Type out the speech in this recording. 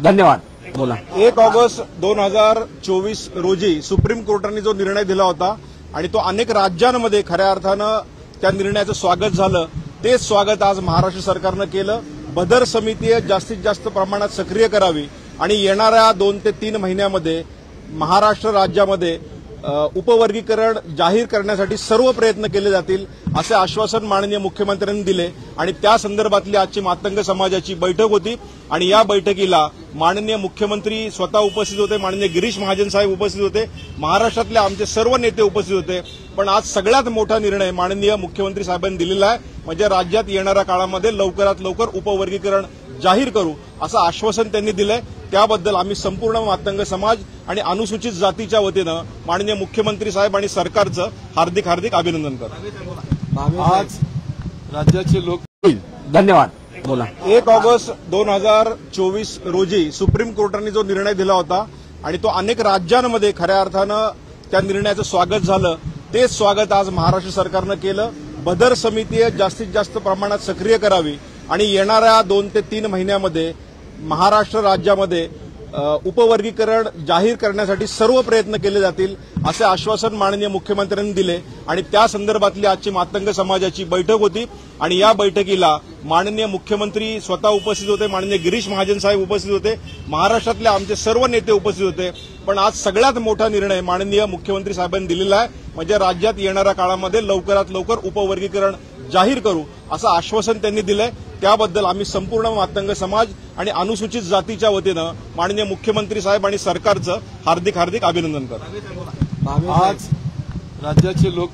धन्यवाद. बोला. 1 ऑगस्ट 2024 रोजी सुप्रीम कोर्टाने जो निर्णय दिला होता आणि तो अनेक राज्यांमध्ये खऱ्या अर्थानं त्या निर्णयाचं स्वागत झालं, तेच स्वागत आज महाराष्ट्र सरकारनं केलं. बदर समिती जास्तीत जास्त प्रमाणात सक्रिय करावी आणि येणाऱ्या 2 ते 3 महिन्यामध्ये महाराष्ट्र राज्यामध्ये उपवर्गीकरण जाहीर करण्यासाठी सर्व प्रयत्न केले जातील असे आश्वासन माननीय मुख्यमंत्र्यांनी दिले. आणि त्या संदर्भातली आजची मातंग समाजाची बैठक होती आणि या बैठकीला माननीय मुख्यमंत्री स्वतः उपस्थित होते, माननीय गिरीश महाजन साहेब उपस्थित होते, महाराष्ट्रातले आमचे सर्व नेते उपस्थित होते. पण आज सगळ्यात मोठा निर्णय माननीय मुख्यमंत्री साहेबांनी दिलेला आहे, म्हणजे राज्यात येणाऱ्या काळामध्ये लवकरात लवकर उपवर्गीकरण जाहीर करू असं आश्वासन त्यांनी दिलंय. त्याबद्दल आम्ही संपूर्ण मातंग समाज आणि अनुसूचित जातीच्या वतीनं माननीय मुख्यमंत्री साहेब आणि सरकारचं हार्दिक हार्दिक अभिनंदन करतो. आज राज्याचे लोक. धन्यवाद. बोला. 1 ऑगस्ट 2024 रोजी सुप्रीम कोर्टाने जो निर्णय दिला होता आणि तो अनेक राज्यांमध्ये खऱ्या अर्थानं त्या निर्णयाचं स्वागत झालं, तेच स्वागत आज महाराष्ट्र सरकारनं केलं. बदर समिती जास्तीत जास्त प्रमाणात सक्रिय करावी आणि येणाऱ्या 2 ते 3 महिन्यामध्ये महाराष्ट्र राज्यामध्ये उपवर्गीकरण जाहीर करण्यासाठी सर्व प्रयत्न केले जातील असे आश्वासन माननीय मुख्यमंत्र्यांनी दिले. आणि त्या संदर्भातली आजची मातंग समाजाची बैठक होती आणि या बैठकीला माननीय मुख्यमंत्री स्वतः उपस्थित होते, माननीय गिरीश महाजन साहेब उपस्थित होते, महाराष्ट्रातले आमचे सर्व नेते उपस्थित होते. पण आज सगळ्यात मोठा निर्णय माननीय मुख्यमंत्री साहेबांनी दिलेला आहे, म्हणजे राज्यात येणाऱ्या काळामध्ये लवकरात लवकर उपवर्गीकरण जाहीर करू असं आश्वासन त्यांनी दिलंय. त्याबद्दल आम्ही संपूर्ण मातंग समाज आणि अनुसूचित जातीच्या वतीनं माननीय मुख्यमंत्री साहेब आणि सरकारचं हार्दिक हार्दिक अभिनंदन करतो. आज राज्याचे लोक